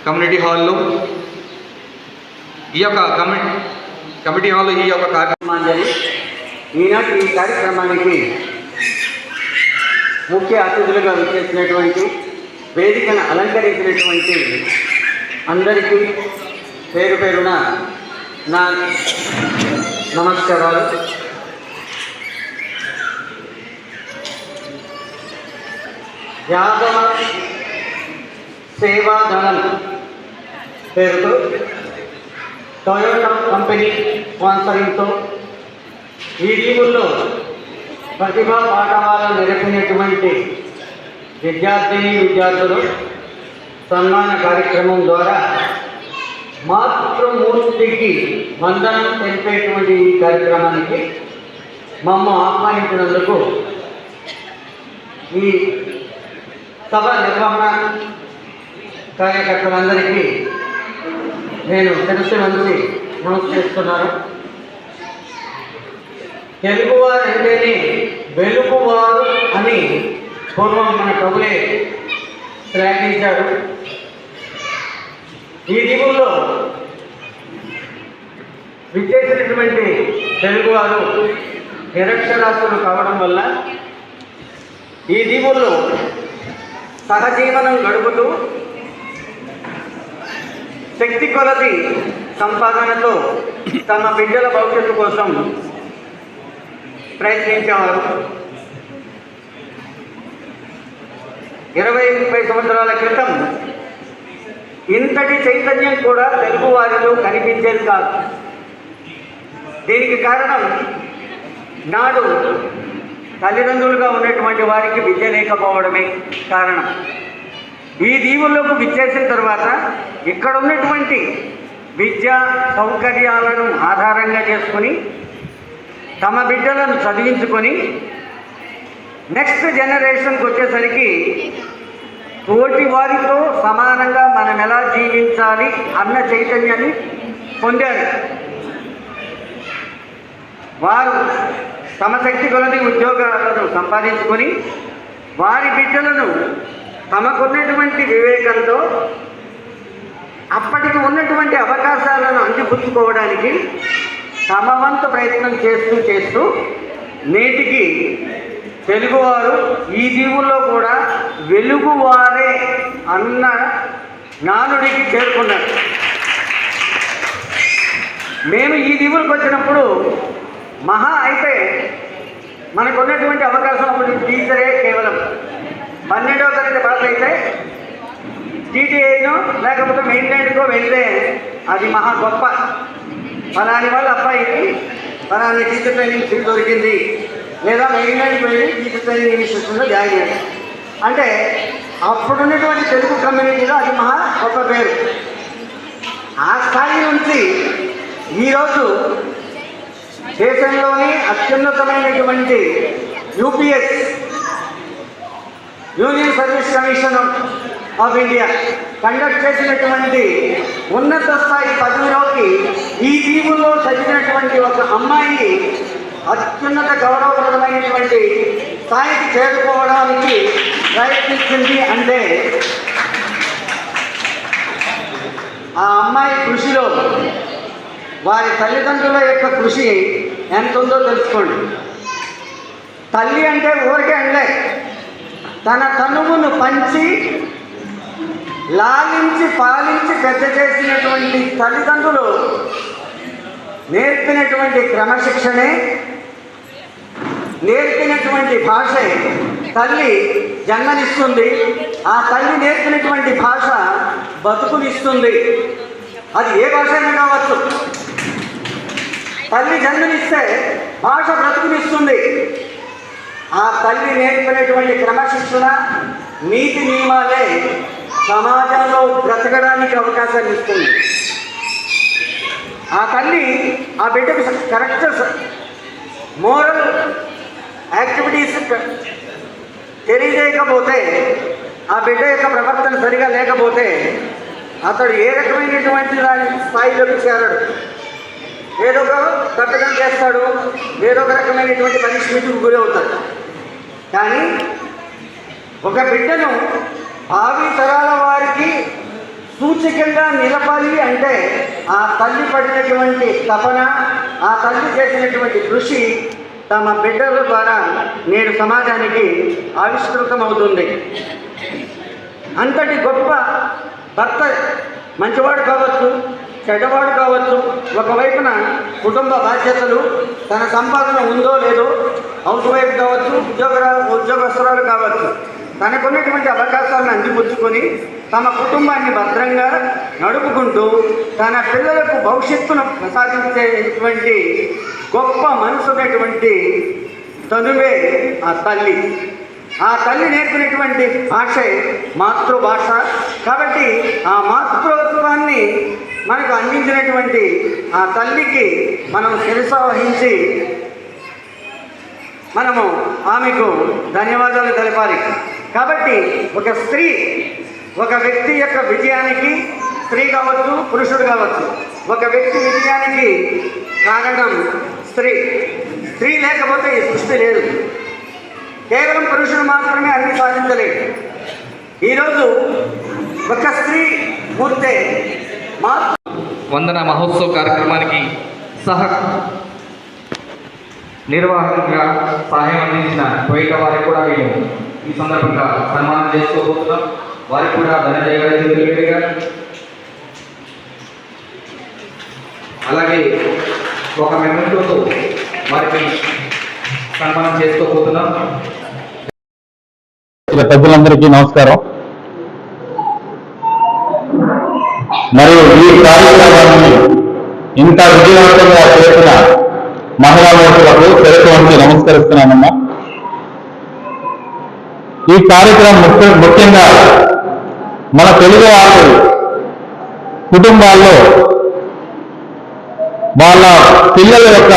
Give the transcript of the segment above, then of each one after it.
Community హాల్లో ఈ యొక్క కమిటీ హాల్లో ఈ యొక్క కార్యక్రమాన్ని ఈనాటి ఈ కార్యక్రమానికి ముఖ్య అతిథులుగా విచ్చేసినటువంటి వేదికను అలంకరించినటువంటి అందరికీ పేరు పేరున నా నమస్కారాలు. యాదవ సేవాదళం పేరుతో టొయోటా కంపెనీ స్పాన్సరింగ్తో ఈ లీవుల్లో ప్రతిభా పాఠవాలను నెరపినటువంటి విద్యార్థులు సన్మాన కార్యక్రమం ద్వారా మాతృమూర్తికి వందనం తెలిపేటువంటి ఈ కార్యక్రమానికి మమ్మ ఆహ్వానించినందుకు ఈ సభ నిర్వహణ కార్యకర్తలందరికీ నేను తెలిసి మంచి నమస్కరిస్తున్నాను. తెలుగువారు అంటేనే వెలుగువారు అని పూర్వం మన కవులే శ్లాఘించారు. ఈ దీవుల్లో విచ్చేసినటువంటి తెలుగువారు నిరక్షరాస్యులు కావడం వల్ల ఈ దీవుల్లో సహజీవనం గడుపుతూ శక్తి కొలది సంపాదనతో తమ బిడ్డల భవిష్యత్తు కోసం ప్రయత్నించేవారు. 20-30 సంవత్సరాల క్రితం ఇంతటి చైతన్యం కూడా తెలుగు వారిలో కనిపించేది కాదు. దీనికి కారణం నాడు తల్లిదండ్రులుగా ఉన్నటువంటి వారికి విద్య లేకపోవడమే కారణం. ఈ దీవుల్లోకి విచ్చేసిన తర్వాత ఇక్కడ ఉన్నటువంటి విద్యా సౌకర్యాలను ఆధారంగా చేసుకొని తమ బిడ్డలను చదివించుకొని నెక్స్ట్ జనరేషన్కి వచ్చేసరికి తోటి వారితో సమానంగా మనం ఎలా జీవించాలి అన్న చైతన్యాన్ని పొందారు. వారు తమ శక్తి కొలది ఉద్యోగాలను సంపాదించుకొని వారి బిడ్డలను తమకున్నటువంటి వివేకంతో అప్పటికి ఉన్నటువంటి అవకాశాలను అందిపుచ్చుకోవడానికి తమ వంతు ప్రయత్నం చేస్తూ నేటికి తెలుగువారు ఈ దీవుల్లో కూడా వెలుగువారే అన్న నానుడికి చేరుకున్నారు. మేము ఈ దీవులకు వచ్చినప్పుడు మహా అయితే మనకు ఉన్నటువంటి అవకాశం అప్పుడు టీచరే కేవలం 12వ తరగతి పాస్ అయితే టీటీఐనో లేకపోతే మెయిన్లైన్కో వెళ్తే అది మహా గొప్ప. ఫలాని వాళ్ళ అబ్బాయికి ఫలాని టీచర్ ట్రైనింగ్ సీట్ దొరికింది, లేదా మెయిన్లైన్కి వెళ్ళి టీచర్ ట్రైనింగ్ ఇన్స్టిట్యూషన్లో జాయిన్ అయ్యాడు అంటే అప్పుడున్నటువంటి తెలుగు కమ్యూనిటీలో అది మహా గొప్ప పేరు. ఆ స్థాయి నుంచి ఈరోజు దేశంలోని అత్యున్నతమైనటువంటి UPS union service commission of India conduct చేసినటువంటి ఉన్నత స్థాయి పదవిలోకి ఈ దీవుల్లో చదివినటువంటి ఒక అమ్మాయి అత్యున్నత గౌరవప్రదమైనటువంటి స్థాయికి చేరుకోవడానికి ప్రయత్నించింది అంటే ఆ అమ్మాయి కృషిలో వారి తల్లిదండ్రుల యొక్క కృషి ఎంత ఉందో తెలుసుకోండి. తల్లి అంటే ఊరికే అండే తన తనువును పంచి లాలించి పాలించి పెద్ద చేసినటువంటి తల్లిదండ్రులు నేర్పినటువంటి క్రమశిక్షణే, నేర్పినటువంటి భాషే తల్లి జన్మనిస్తుంది. ఆ తల్లి నేర్పినటువంటి భాష బతుకునిస్తుంది. అది ఏ భాష అయినా కావచ్చు. తల్లి జన్మనిస్తే భాష బ్రతుకునిస్తుంది. ఆ తల్లి నేర్పినటువంటి క్రమశిక్షణ నీతి నియమాలే సమాజంలో బ్రతకడానికి అవకాశాన్ని ఇస్తుంది. ఆ తల్లి ఆ బిడ్డకు కరెక్ట్ మోరల్ యాక్టివిటీస్ తెలియజేయకపోతే, ఆ బిడ్డ యొక్క ప్రవర్తన సరిగా లేకపోతే అతడు ఏ రకమైనటువంటి దాని స్థాయిలోకి చేరడు. ఏదో ఒక కట్టడం చేస్తాడు, ఏదో ఒక రకమైనటువంటి పనిష్మెంట్కి గురి అవుతాడు. కానీ ఒక బిడ్డను భావి తరాల వారికి సూచకంగా నిలపాలి అంటే ఆ తల్లి పడినటువంటి తపన, ఆ తల్లి చేసినటువంటి కృషి తమ బిడ్డల ద్వారా నేడు సమాజానికి ఆవిష్కృతమవుతుంది. అంతటి గొప్ప భర్త మంచివాడు కావచ్చు, చెడ్డవాడు కావచ్చు, ఒకవైపున కుటుంబ బాధ్యతలు, తన సంపాదన ఉందో లేదో, హౌస్ వైఫ్ కావచ్చు, ఉద్యోగస్తురాలు కావచ్చు, తనకున్నటువంటి అవకాశాలను అందిపుచ్చుకొని తమ కుటుంబాన్ని భద్రంగా నడుపుకుంటూ తన పిల్లలకు భవిష్యత్తును ప్రసాదించేటువంటి గొప్ప మనసున్నటువంటి తనువే ఆ తల్లి. ఆ తల్లి నేర్పినటువంటి భాషే మాతృభాష. కాబట్టి ఆ మాతృత్వాన్ని మనకు అందించినటువంటి ఆ తల్లికి మనం శిరస వహించి మనము ఆమెకు ధన్యవాదాలు తెలపాలి. కాబట్టి ఒక స్త్రీ, ఒక వ్యక్తి యొక్క విజయానికి, స్త్రీ కావచ్చు, పురుషుడు కావచ్చు, ఒక వ్యక్తి విజయానికి కారణం స్త్రీ. స్త్రీ లేకపోతే ఈ సృష్టి లేదు. కేవలం పురుషుడు మాత్రమే అన్ని సాధించలేదు. ఈరోజు ఒక స్త్రీ పూర్తే వందన మహోత్సవ కార్యక్రమానికి నిర్వాహకులుగా సహాయం అందించిన టొయోటా వారికి కూడా మేము ఈ సందర్భంగా సన్మానం చేసుకోబోతున్నాం. వారికి కూడా ధనంజయ గారు, అలాగే ఒక మెమెంటోతో వారికి సన్మానం చేసుకోబోతున్నాం. పెద్దలందరికీ నమస్కారం. మరియు ఈ కార్యక్రమాన్ని ఇంత విజయవంతంగా చేసిన మహిళా మూర్తులకు శిరస్సు వంచి నమస్కరిస్తున్నానమ్మా. ఈ కార్యక్రమం ముఖ్యంగా మన తెలుగు వాళ్ళు కుటుంబాల్లో వాళ్ళ పిల్లల యొక్క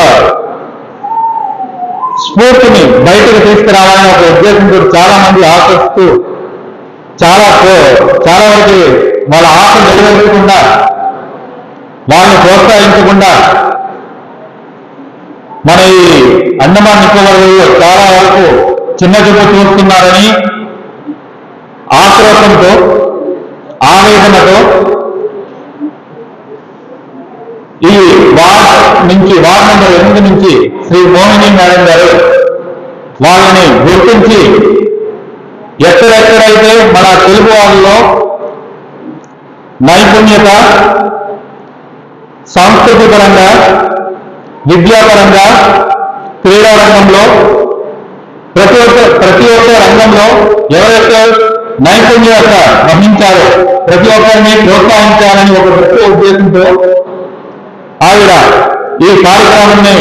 స్ఫూర్తిని బయటకు తీసుకురావాలని ఒక ఉద్దేశంతో చాలా మంది ఆశిస్తూ చాలా వరకు వాళ్ళ ఆశ నెరవేర్చకుండా, వాళ్ళని ప్రోత్సహించకుండా మన ఈ అండమాన్ నికోబార్లో చాలా వరకు చిన్న చూపు చూస్తున్నారని ఆక్రోశంతో, ఆవేదనతో ఈ వార్డ్ నెంబర్ 8 నుంచి శ్రీ మోహిని మేడం గారు వాళ్ళని గుర్తించి ఎక్కడెక్కడైతే మన తెలుగు వాళ్ళలో నైపుణ్యత, సాంస్కృతిక పరంగా, విద్యాపరంగా, క్రీడా రంగంలో, ప్రతి ఒక్క రంగంలో ఎవరైతే నైపుణ్యత వహించారో ప్రతి ఒక్కరిని ప్రోత్సహించాలని ఒక గొప్ప ఉద్దేశంతో ఆవిడ ఈ కార్యక్రమాన్ని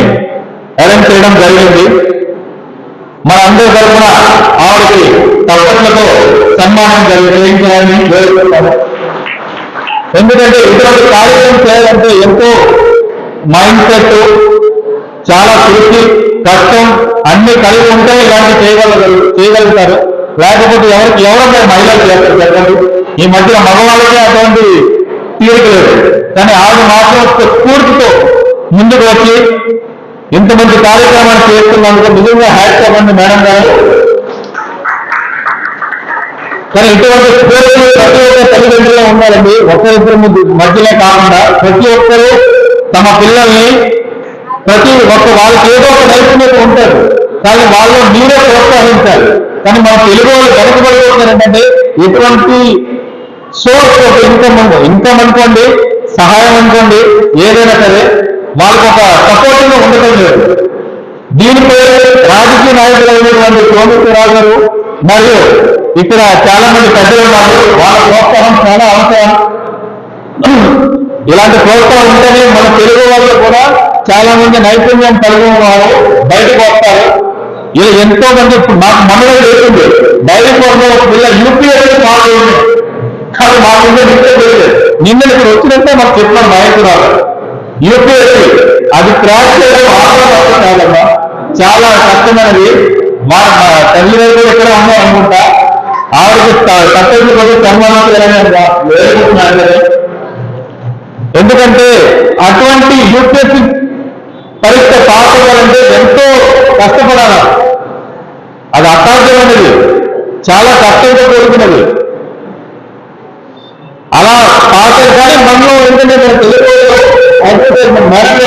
అరేంజ్ చేయడం జరిగింది. మనందరి తరఫున ఆవిడకి తప్పట్లతో సన్మానం చేయించాలని కోరుకుంటున్నాను. ఎందుకంటే ఇటువంటి కార్యక్రమం చేయాలంటే ఎంతో మైండ్ సెట్, చాలా కృషి, కష్టం అన్ని కలిగి ఉంటే ఇలాంటి చేయగలుగుతారు. లేకపోతే ఎవరైనా మహిళలు చేస్తారు చెప్పండి. ఈ మధ్య మగవాళ్ళకే అటువంటి తీరిక లేదు. కానీ ఆవిడ మాత్రం స్ఫూర్తితో ముందుకు వచ్చి ఇంతమంది కార్యక్రమాలు చేస్తున్నందుకు నిజంగా హ్యాట్స్ అవ్వండి మేడం గారు. కానీ ఇటువంటి స్ఫూర్తి ప్రతి ఒక్క తల్లిదండ్రులు ఉండాలండి. ఒకరిద్దరు మధ్యలో కాకుండా ప్రతి ఒక్కరూ తమ పిల్లల్ని వాళ్ళకి ఏదో ఒక నైపుణ్యత ఉంటారు, కానీ వాళ్ళు మీరే ప్రోత్సహించాలి. కానీ మన తెలుగు వాళ్ళు వెనకబడిపోతున్నారు ఏంటంటే ఇటువంటి సోర్స్ ఆఫ్ ఇన్కమ్ అనుకోండి, సహాయం అనుకోండి, ఏదైనా సరే వాళ్ళకి ఒక సపోర్టింగ్ ఉండటం లేదు. దీనిపై రాజకీయ నాయకులు అయినటువంటి సోమేశ్వరరావు గారు మరియు ఇక్కడ చాలా మంది పెద్దలు ఉన్నారు. వాళ్ళ ప్రోత్సాహం చాలా అవసరం. ఇలాంటి ప్రోత్సాహం ఉంటేనే మన తెలుగు వాళ్ళు కూడా చాలా మంది నైపుణ్యం కలిగిన వారు బయటకు వస్తారు. ఇలా ఎంతో మంది మాకు మనలో లేకుంది డైరీ ఫార్మ్ లో ఒక పిల్ల యూపీఎస్సీ పాస్ అయింది, కానీ మా ముందు నిన్న ఇక్కడ వచ్చినట్టే మాకు చెప్పిన నాయకురాలు యూపీఎస్సీ అది క్రాక్ చేయడం కాదమ్మా, చాలా కష్టమైనది. మా తల్లి వైపు ఎక్కడ ఉందో అనుకుంటా ఆవిడకి తప్పని కూడా సన్మానం. ఎందుకంటే అటువంటి యూపీఎస్సీ పరీక్ష పాస్ అవ్వాలంటే ఎంతో కష్టపడాలి. అది అసాధ్యమైనది, చాలా కష్టంతో కూడుకున్నది. అలా అలా పాస్ కానీ మనలో ఏంటంటే మేడం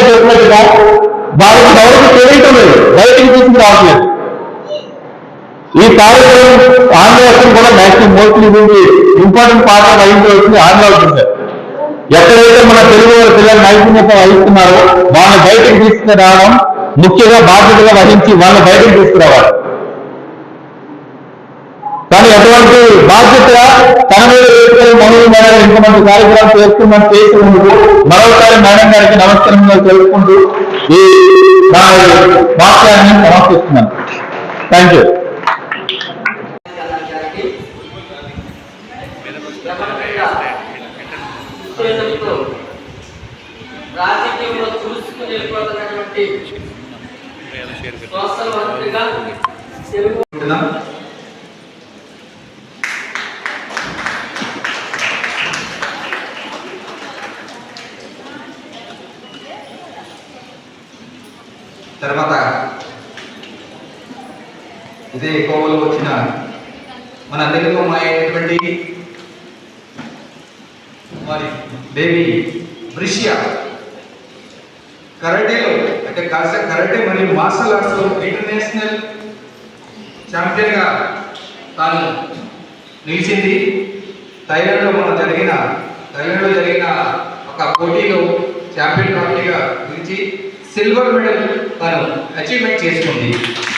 చెప్పినట్టుగా వాళ్ళకి ఎవరికి తెలియటం లేదు, బయటికి తీసుకురావట్లేదు. ఈ కార్యక్రమం ఆంధ్రదేశం కూడా మ్యాక్సిమం మోస్ట్లీ దీనికి ఇంపార్టెంట్ పాత్ర వహించవలసింది ఆంధ్ర అవుతుంది. ఎక్కడైతే మన తెలుగు పిల్లలు నైపుణ్యత వహిస్తున్నారో వాళ్ళని బయటకు తీసుకురావడం ముఖ్యంగా బాధ్యతగా వహించి వాళ్ళని బయటకు తీసుకురావాలి. కానీ అటువంటి బాధ్యత తన మీద వేసుకొని మహిళ మేడం ఇంతమంది కార్యక్రమం చేస్తున్నట్టు చేసినందుకు మరొకసారి మేడం గారికి నమస్కారంగా తెలుపుకుంటూ ఈ వాక్యాన్ని సమర్పిస్తున్నాను. Thank you. రాజకీయంలో చూసుకుని వెళ్ళిపోతున్నటువంటి సోషల్ వర్కర్గా తర్వాత ఇదే కోవలో వచ్చిన మన తెలుగు అమ్మాయి అయినటువంటి మరి బేబీ బ్రిషియా కరాటేలో అంటే కరాటే మరియు మార్షల్ ఆర్ట్స్ లో ఇంటర్నేషనల్ ఛాంపియన్ గా తాను నిలిచింది. థాయిలాండ్లో జరిగిన ఒక పోటీలో ఛాంపియన్ ట్రోఫీగా నిలిచి సిల్వర్ మెడల్ తను అచీవ్మెంట్ చేసుకుంది.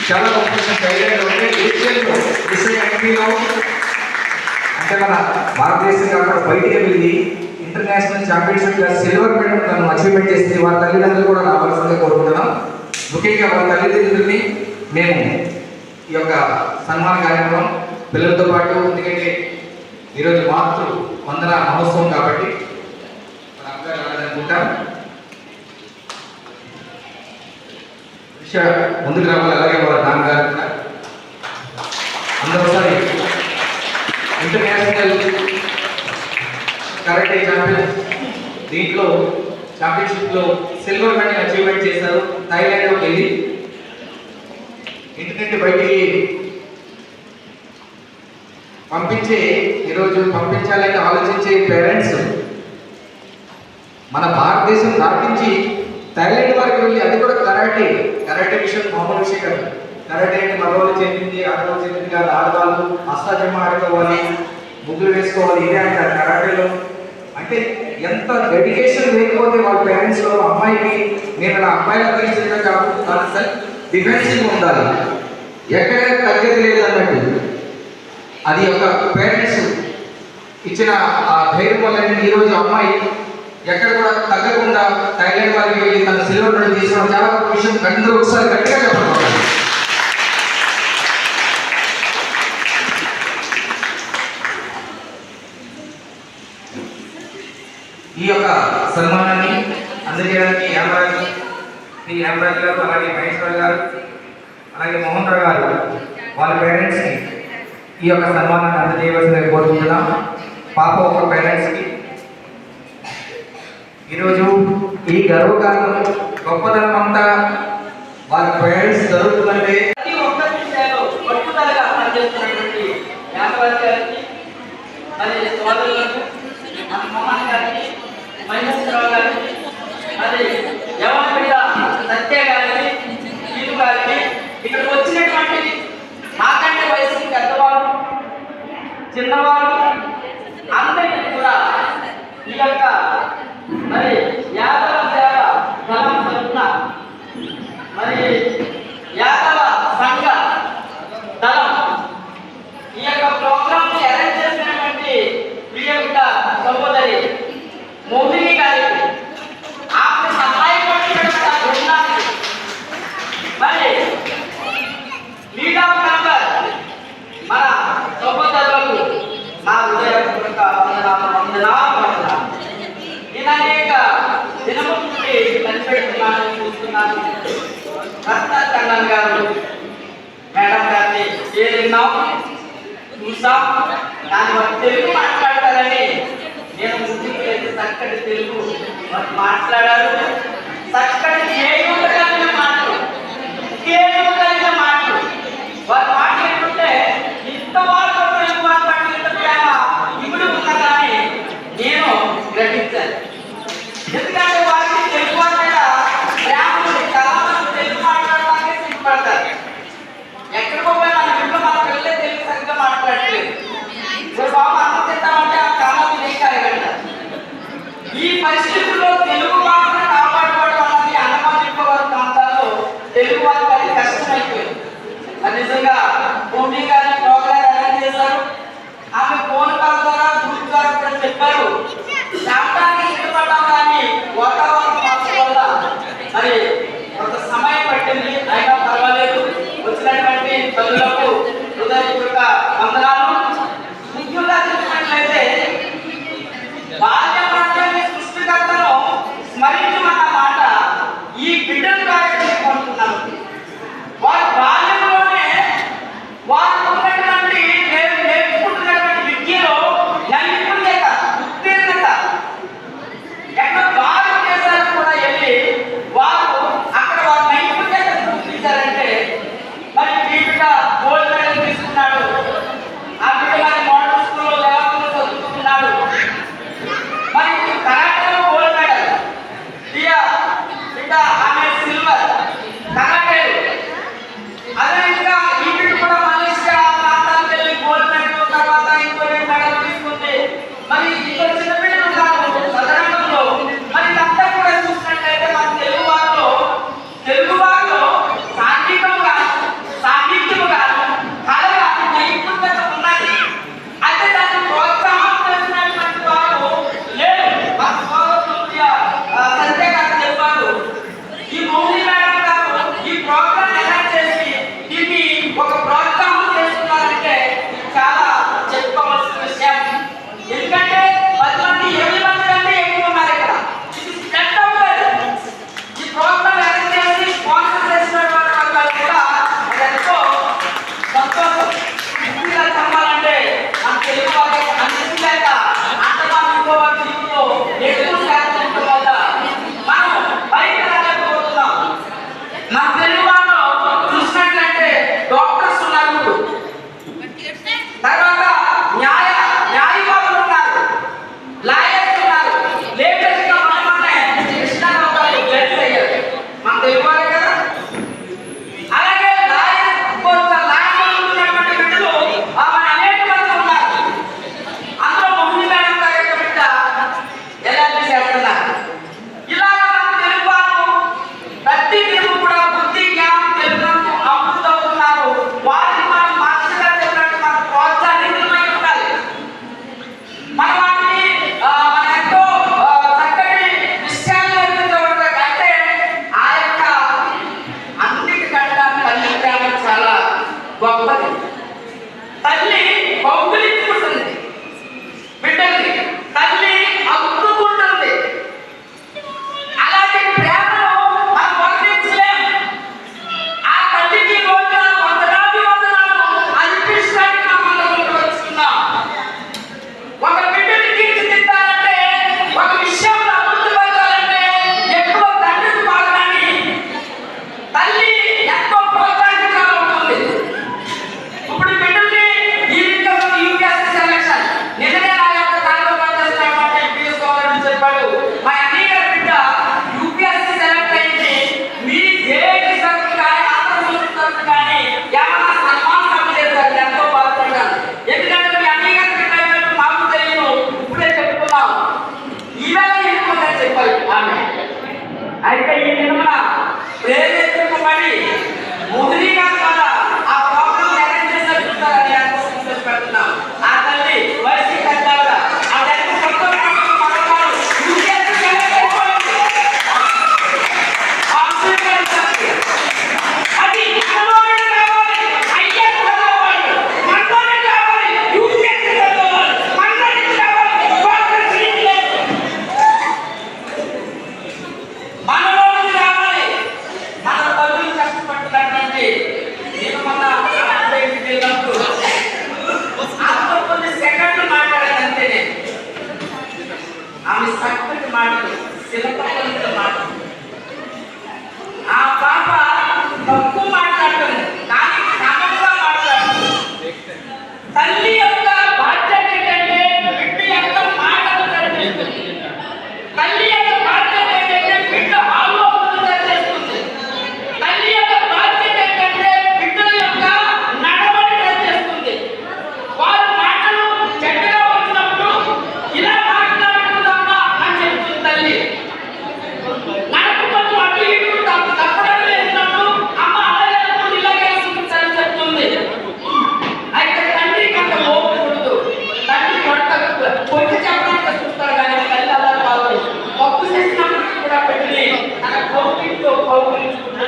చాలా కాంపిటీషన్ థాయిలాండ్లో ఉంటే ఏషియన్లో అంటే మన భారతదేశం కాకుండా బయటికి వెళ్ళి ఇంటర్నేషనల్ ఛాంపియన్షిప్ సిల్వర్ మెడల్ తను అచీవ్మెంట్ చేసింది. వాళ్ళ తల్లిదండ్రులు కూడా రావాల్సిందిగా కోరుకుంటున్నాం. ముఖ్యంగా వాళ్ళ తల్లిదండ్రులని మేము ఈ యొక్క సన్మాన కార్యక్రమం పిల్లలతో పాటు, ఎందుకంటే ఈరోజు మాతృ వందన మహోత్సవం కాబట్టి మన అబ్బాయి రావాలనుకుంటాం. ముందుకు రావాలి. అలాగే వాళ్ళ నాన్నగారు కూడా అందరూసారి ఇంటర్నేషనల్ కరాటే ఛాంపియన్ దీంట్లో ఛాంపియన్షిప్ లో సిల్వర్ మెడల్ అచీవ్మెంట్ చేశారు. థాయిలాండ్లోకి వెళ్ళి ఇంటి నుండి బయటికి పంపించాలని ఆలోచించే పేరెంట్స్ మన భారతదేశం దాటించి థాయిలాండ్ వారికి వెళ్ళి, అది కూడా కరాటే విషయం మామూలు విషయం కాదు. కరాటే అంటే మగవాళ్ళు చెందింది, ఆడవాళ్ళు చెందింది కాదు. ఆడవాళ్ళు అష్టాచమ్మ ఆడుకోవాలి, ముగ్గులు వేసుకోవాలి, ఇదే అంటారు కరాటేలో. అంటే ఎంత డెడికేషన్ లేకపోతే వాళ్ళ పేరెంట్స్ లో అమ్మాయికి నేను నా అమ్మాయిలా తీర్చిగా కాదు, తను సెల్ఫ్ డిఫెన్సివ్ ఉండాలి, ఎక్కడైనా తగ్గది లేదు అన్నట్టు. అది ఒక పేరెంట్స్ ఇచ్చిన ఆ ధైర్యం వల్ల ఈరోజు అమ్మాయి ఎక్కడ కూడా తగ్గకుండా థాయిలాండ్ వారికి వెళ్ళి తన సిల్వర్ మెడల్ తీసుకోవడం చాలా గొప్ప విషయం. అందరూ ఒకసారి గట్టిగా చెప్పాలి. ఈ యొక్క సన్మానాన్ని అందజేయడానికి యామరాజ్ గారు, అలాగే మహేశ్వర్ గారు, అలాగే మోహన్ రావు గారు వాళ్ళ పేరెంట్స్కి ఈ యొక్క సన్మానాన్ని అందజేయవలసిందిగా కోరుకుంటున్నాం. పాప ఒక పేరెంట్స్కి ఈరోజు ఈ గర్వకాలం గొప్పతనం అంతా వాళ్ళ పేరెంట్స్ జరుగుతుందంటే ప్రతి ఒక్క విషయాల్లో పట్టుదలగా పనిచేస్తున్నటువంటి యామరాజ్ గారికి, మరి సోదరులకు, మన మోహన్ గారికి, మహేశ్వరరావు గారికి, మరి యవనబిడ్డ సత్య గారికి, వీరు గారికి, ఇక్కడికి వచ్చినటువంటి నాకంటే వయసు పెద్దవాళ్ళు, చిన్నవాళ్ళు అందరికీ కూడా ఈ యొక్క మరి యాదవ సేవ దళం తరఫున, మరి యాదవ సంఘ దళం ఈ యొక్క ప్రోగ్రామ్ ని అరేంజ్ చేసినటువంటి ప్రియమిత సహోదరి మోహిని గారికి, ఆమె సహాయపడినటువంటి ఆ బృందానికి, మరి లీడ్ ఆఫ్ మెంబర్ మన సహోదరులకు నా హృదయపూర్వక వందనాలు. నేను అనేక దినముల నుండి కనిపెడుతున్నాను, చూస్తున్నాను. రత్నకన్నన్ గారు మేడం గారిని చేరినాం, చూసాం. దాని వారు తెలుగు మాట్లాడతారని నేను ముందుకు వెళ్ళి చక్కటి తెలుగు వారు మాట్లాడారు. చక్కటి కలిగిన మాటలు, కలిగిన మాటలు వారు మాట్లాడుతుంటే ఇంత వాళ్ళు తెలుగు మాట్లాడినంత ప్రేమ ఇప్పుడు ఉన్నా కానీ నేను పరిస్థితుల్లో తెలుగు భాషను కాపాడుకోవడం అన్నది అన్నమతిప్పవరం ప్రాంతాల్లో తెలుగు వారికి అది కష్టమైపోయింది. అది నిజంగా భూమి గారి ప్రోగ్రాం అరేంజ్ చేశారు. ఆమె ఫోన్ కాల్ ద్వారా గ్రూప్ ద్వారా కూడా చెప్పారు. రావడానికి ఇష్టపడ్డాం కానీ వాతావరణం మార్చడం వల్ల మరి కొంత సమయం పట్టింది. అయినా పర్వాలేదు. వచ్చినటువంటి తల్లులకు హృదయపూర్వక వందనాలు. ముఖ్యంగా చెప్పినట్లయితే బాల్య సృష్టికర్తను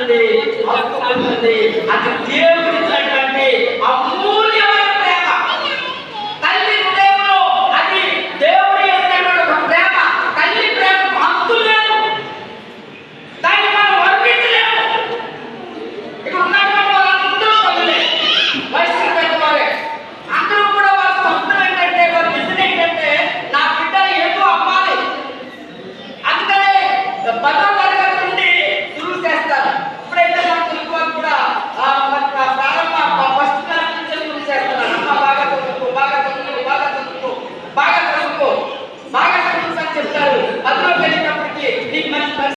ఉన్నది, హత్తుకుంటుంది. అది దేవుడి